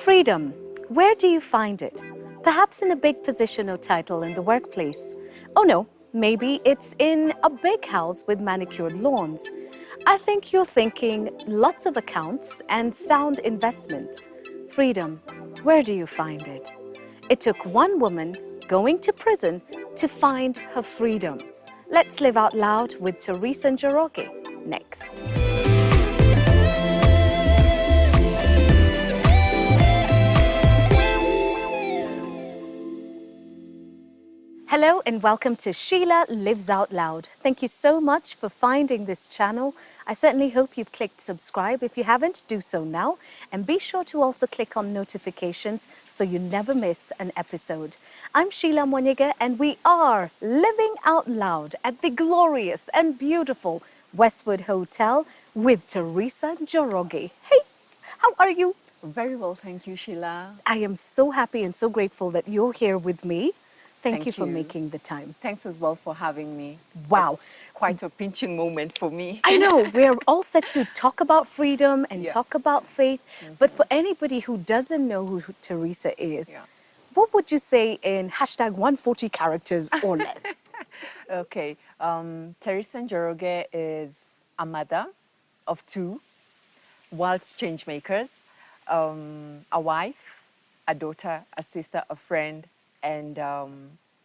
Freedom. Where do you find it? Perhaps in a big position or title in the workplace. Oh no, maybe it's in a big house with manicured lawns. I think you're thinking lots of accounts and sound investments. Freedom. Where do you find it? It took one woman going to prison to find her freedom. Let's live out loud with Teresa Njoroge next. Hello and welcome to Sheila Lives Out Loud. Thank you so much for finding this channel. I certainly hope you've clicked subscribe. If you haven't, do so now. And be sure to also click on notifications so you never miss an episode. I'm Sheila Njoroge and we are living out loud at the glorious and beautiful Westwood Hotel with Teresa Njoroge. Hey, how are you? Very well, thank you, Sheila. I am so happy and so grateful that you're here with me. Thank you for making the time. Thanks as well for having me. Wow. It's quite a pinching moment for me. I know, we're all set to talk about freedom and talk about faith. But for anybody who doesn't know who Teresa is, what would you say in hashtag 140 characters or less? Okay, Teresa Njoroge is a mother of two, world change makers, a wife, a daughter, a sister, a friend, and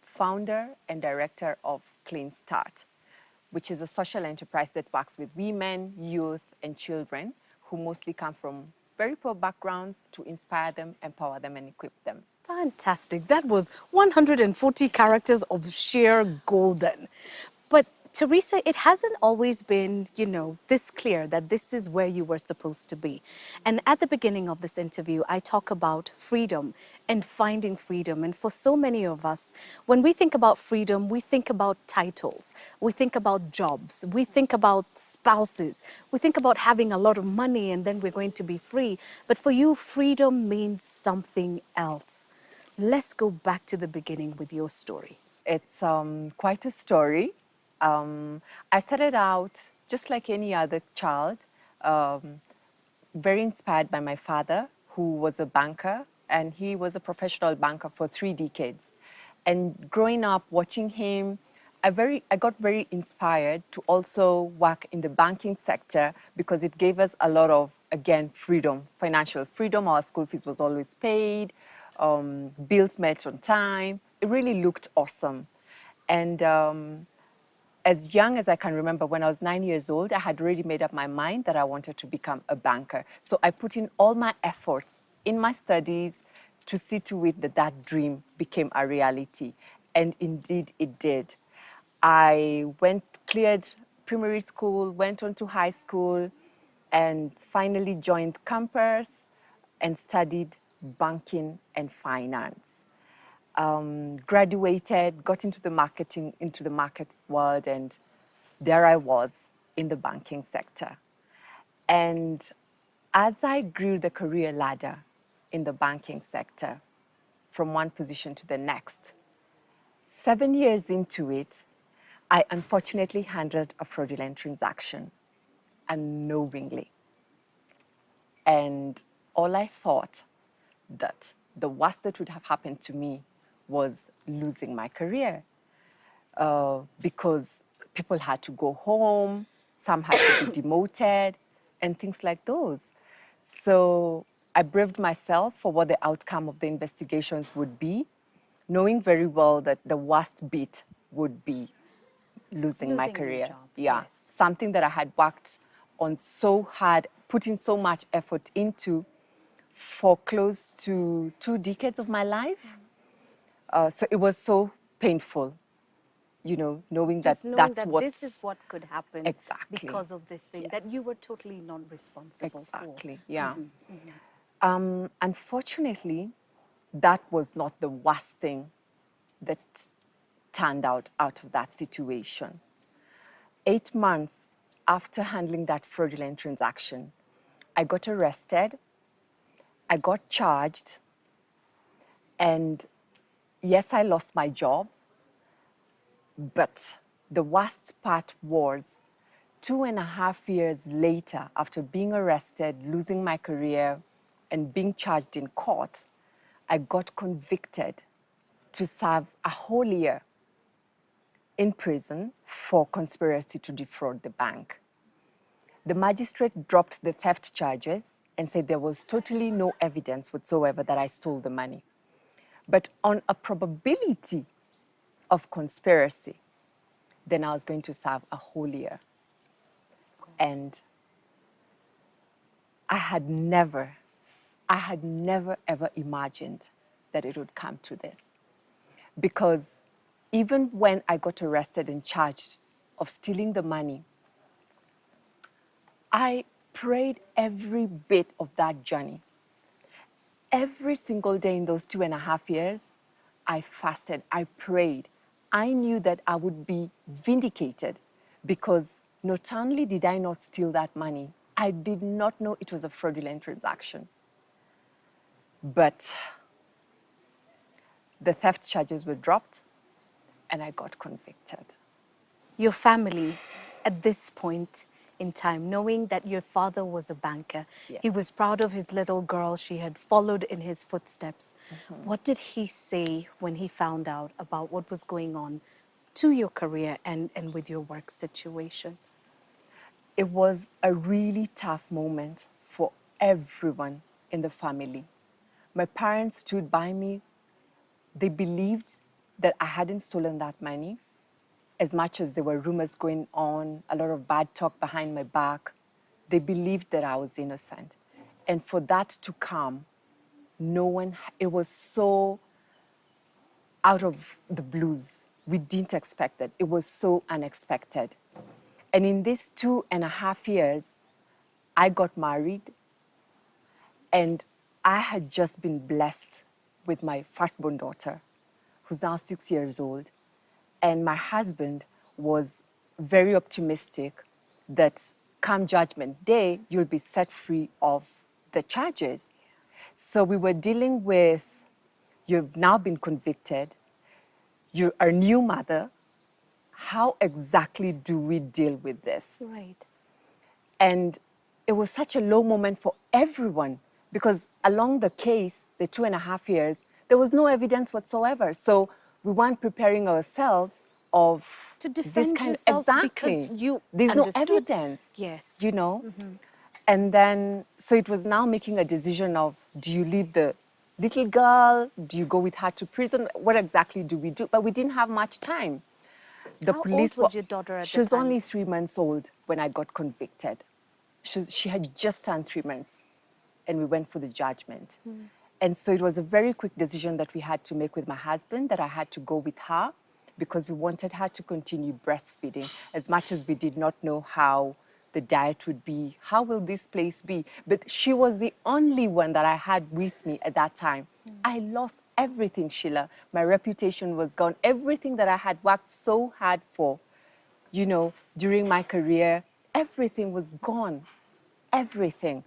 founder and director of Clean Start, which is a social enterprise that works with women, youth, and children who mostly come from very poor backgrounds to inspire them, empower them, and equip them. Fantastic. That was 140 characters of sheer golden. But Teresa, it hasn't always been, this clear that this is where you were supposed to be. And at the beginning of this interview, I talk about freedom and finding freedom. And for so many of us, when we think about freedom, we think about titles, we think about jobs, we think about spouses, we think about having a lot of money and then we're going to be free. But for you, freedom means something else. Let's go back to the beginning with your story. It's quite a story. I started out just like any other child, very inspired by my father, who was a banker, and he was a professional banker for 3 decades. And growing up, watching him, I got very inspired to also work in the banking sector because it gave us a lot of, again, freedom, financial freedom. Our school fees was always paid, bills met on time. It really looked awesome. And as young as I can remember, when I was 9 years old, I had already made up my mind that I wanted to become a banker. So I put in all my efforts in my studies to see to it that that dream became a reality. And indeed it did. I cleared primary school, went on to high school, and finally joined campus and studied banking and finance. Graduated, got into the market world, and there I was in the banking sector. And as I grew the career ladder in the banking sector, from one position to the next, 7 years into it, I unfortunately handled a fraudulent transaction, unknowingly. And all I thought that the worst that would have happened to me was losing my career because people had to go home, some had to be demoted, and things like those. So I braved myself for what the outcome of the investigations would be, knowing very well that the worst bit would be losing my career. Your job, Yes. Something that I had worked on so hard, put in so much effort into for close to 2 decades of my life. So it was so painful, knowing Just that knowing that's that what this is what could happen because of this thing that you were totally not responsible for. Exactly, yeah. Unfortunately, that was not the worst thing that turned out of that situation. 8 months after handling that fraudulent transaction, I got arrested, I got charged, and yes, I lost my job, but the worst part was 2.5 years later, after being arrested, losing my career, and being charged in court, I got convicted to serve a whole year in prison for conspiracy to defraud the bank. The magistrate dropped the theft charges and said there was totally no evidence whatsoever that I stole the money. But on a probability of conspiracy, then I was going to serve a whole year. And I had never ever imagined that it would come to this. Because even when I got arrested and charged of stealing the money, I prayed every bit of that journey. Every single day in those 2.5 years, I fasted, I prayed. I knew that I would be vindicated because not only did I not steal that money, I did not know it was a fraudulent transaction. But the theft charges were dropped and I got convicted. Your family, at this point in time, knowing that your father was a banker, Yes. he was proud of his little girl, she had followed in his footsteps. What did he say when he found out about what was going on to your career and with your work situation? It was a really tough moment for everyone in the family. My parents stood by me. They believed that I hadn't stolen that money, as much as there were rumors going on, a lot of bad talk behind my back. They believed that I was innocent. And for that to come, it was so out of the blues. We didn't expect that. It was so unexpected. And in these 2.5 years, I got married and I had just been blessed with my firstborn daughter, who's now 6 years old. And my husband was very optimistic that come Judgment Day, you'll be set free of the charges. So we were dealing with, you've now been convicted, you're a new mother. How exactly do we deal with this? Right. And it was such a low moment for everyone because along the case, the 2.5 years, there was no evidence whatsoever. So we weren't preparing ourselves of To this defend kind yourself exactly. because you There's understood. no evidence. Yes. You know? And then, so it was now making a decision of, do you leave the little girl? Do you go with her to prison? What exactly do we do? But we didn't have much time. The How police old was your daughter at She the was time? only 3 months old when I got convicted. She had just turned 3 months and we went for the judgment. And so it was a very quick decision that we had to make with my husband that I had to go with her because we wanted her to continue breastfeeding as much as we did not know how the diet would be, how will this place be. But she was the only one that I had with me at that time. I lost everything, Sheila. My reputation was gone. Everything that I had worked so hard for, you know, during my career, everything was gone. Everything.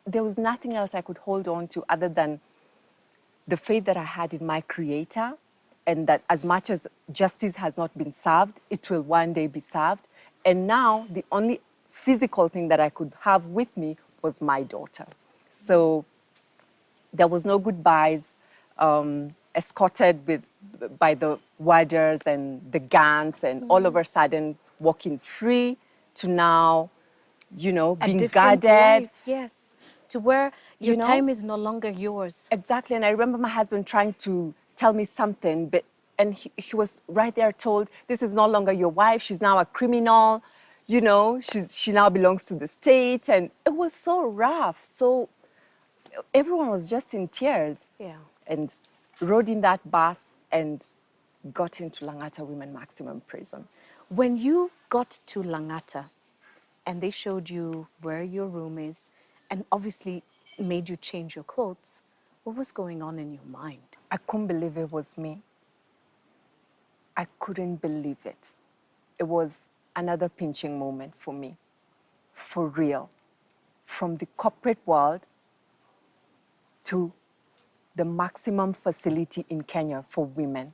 There was nothing else I could hold on to other than the faith that I had in my Creator, and that as much as justice has not been served, it will one day be served. And now the only physical thing that I could have with me was my daughter. So there was no goodbyes, escorted by the warders and the guns, and all of a sudden walking free to now, you know, A being different guarded. life, yes. To where your You know? time is no longer yours. Exactly. And I remember my husband trying to tell me something, and he was right there told, this is no longer your wife, she's now a criminal, you know, she now belongs to the state. And it was so rough. So everyone was just in tears. Yeah. And rode in that bus and got into Langata Women Maximum Prison. When you got to Langata and they showed you where your room is and obviously made you change your clothes, what was going on in your mind? I couldn't believe it was me. I couldn't believe it. It was another pinching moment for me, for real. From the corporate world to the maximum facility in Kenya for women.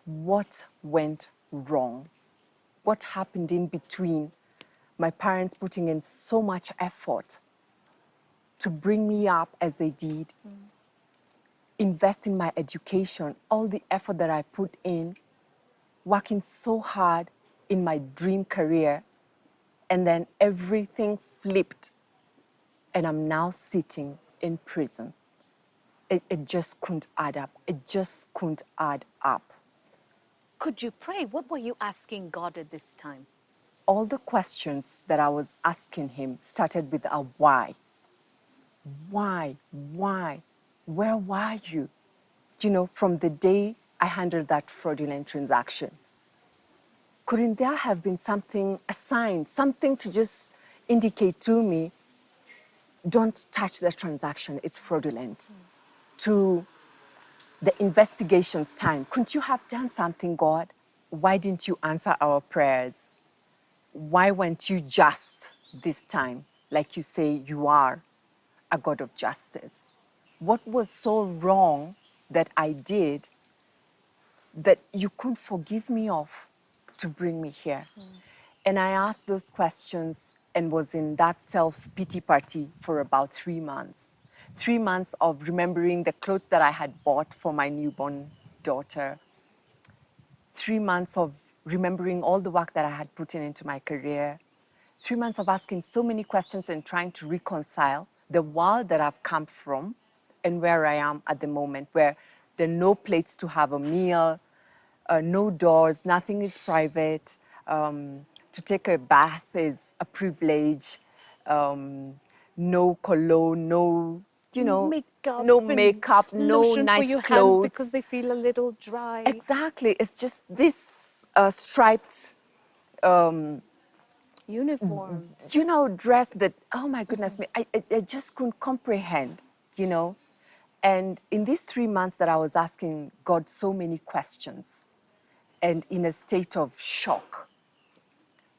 What went wrong? What happened in between my parents putting in so much effort to bring me up as they did, invest in my education, all the effort that I put in, working so hard in my dream career, and then everything flipped, and I'm now sitting in prison. It just couldn't add up. It just couldn't add up. Could you pray? What were you asking God at this time? All the questions that I was asking him started with a why. Why? Why? Where were you? You know, from the day I handled that fraudulent transaction. Couldn't there have been something, a sign, something to just indicate to me, don't touch the transaction, it's fraudulent? To the investigation's time, couldn't you have done something, God? Why didn't you answer our prayers? Why weren't you just this time, like you say you are a God of justice? What was so wrong that I did that you couldn't forgive me of to bring me here? And I asked those questions and was in that self-pity party for about 3 months. 3 months of remembering the clothes that I had bought for my newborn daughter. 3 months of remembering all the work that I had put in into my career. 3 months of asking so many questions and trying to reconcile the world that I've come from and where I am at the moment, where there are no plates to have a meal, no doors, nothing is private. To take a bath is a privilege. No cologne, no, you know, Makeup no and makeup, no lotion for nice your hands because clothes. they feel a little dry. Exactly. It's just this striped, Uniform. you know, dress that, oh my goodness me, I just couldn't comprehend, you know. And in these 3 months that I was asking God so many questions and in a state of shock,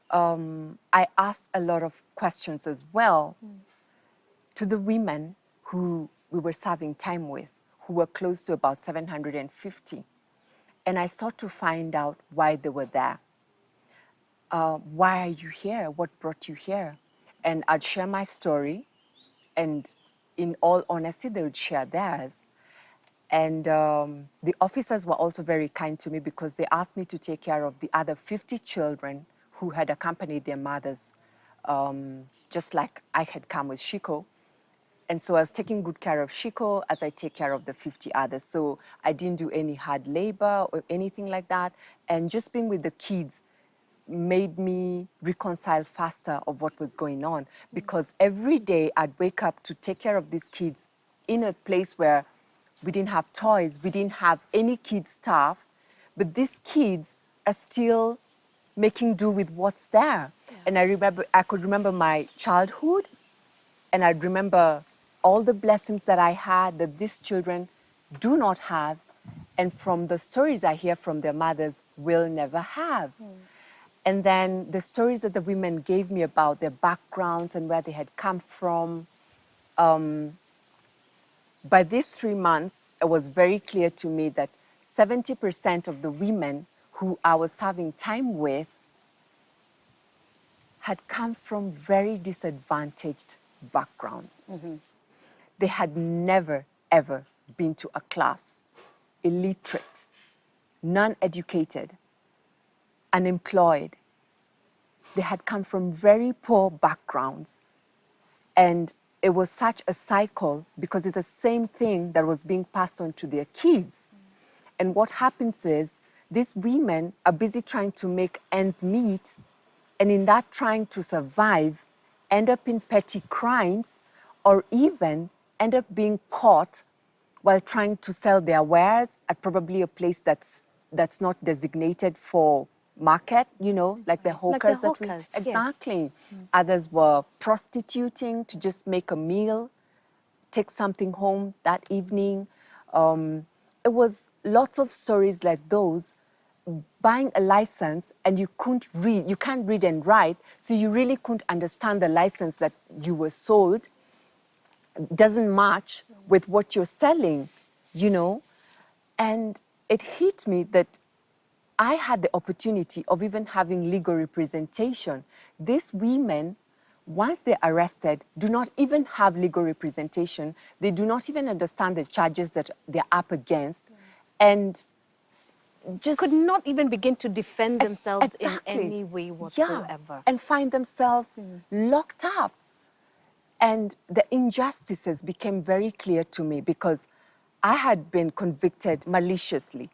I asked a lot of questions as well to the women who we were serving time with, who were close to about 750. And I sought to find out why they were there. Why are you here? What brought you here? And I'd share my story, and in all honesty, they would share theirs. And the officers were also very kind to me because they asked me to take care of the other 50 children who had accompanied their mothers, just like I had come with Shiko. And so I was taking good care of Shiko as I take care of the 50 others. So I didn't do any hard labor or anything like that. And just being with the kids made me reconcile faster of what was going on, because every day I'd wake up to take care of these kids in a place where we didn't have toys, we didn't have any kids stuff, but these kids are still making do with what's there. Yeah. And I could remember my childhood, and I'd remember all the blessings that I had that these children do not have, and from the stories I hear from their mothers, will never have. And then the stories that the women gave me about their backgrounds and where they had come from. By these 3 months, it was very clear to me that 70% of the women who I was having time with had come from very disadvantaged backgrounds. They had never, ever been to a class, illiterate, non-educated, unemployed. They had come from very poor backgrounds. And it was such a cycle because it's the same thing that was being passed on to their kids. And what happens is these women are busy trying to make ends meet, and in that trying to survive, end up in petty crimes or even end up being caught while trying to sell their wares at probably a place that's not designated for market, you know, like the Like the hawkers that we... hawkers, yes. Exactly. Others were prostituting to just make a meal, take something home that evening. It was lots of stories like those. Buying a license and you can't read and write, so you really couldn't understand the license that you were sold. Doesn't match with what you're selling, you know. And it hit me that I had the opportunity of even having legal representation. These women once they're arrested, do not even have legal representation. They do not even understand the charges that they're up against. And just Could not even begin to defend themselves in Exactly. any way Yeah, whatsoever. and find themselves locked up. And the injustices became very clear to me because I had been convicted maliciously.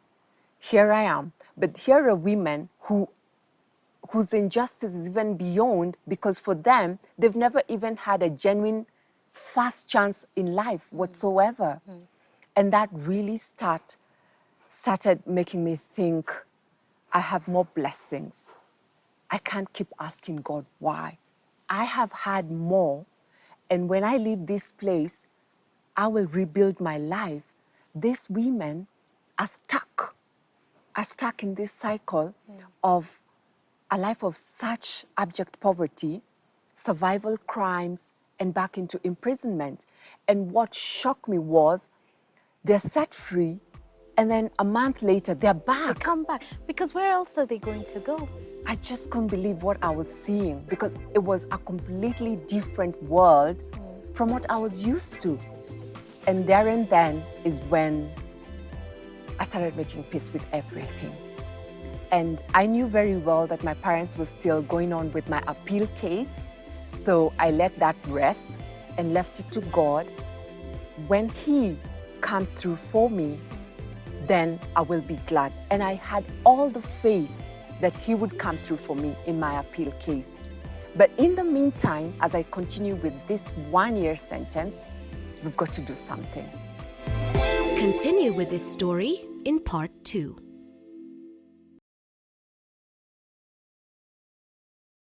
Here I am. But here are women whose injustice is even beyond, because for them, they've never even had a genuine first chance in life whatsoever. And that really started making me think, I have more blessings. I can't keep asking God why. I have had more, and when I leave this place, I will rebuild my life. These women are stuck in this cycle of a life of such abject poverty, survival crimes, and back into imprisonment. And what shocked me was they're set free, and then a month later, they're They back. come back, because where else are they going to go? I just couldn't believe what I was seeing, because it was a completely different world from what I was used to. And there and then is when I started making peace with everything. And I knew very well that my parents were still going on with my appeal case. So I let that rest and left it to God. When He comes through for me, then I will be glad. And I had all the faith that He would come through for me in my appeal case. But in the meantime, as I continue with this 1-year sentence, we've got to do something. Continue with this story in part 2.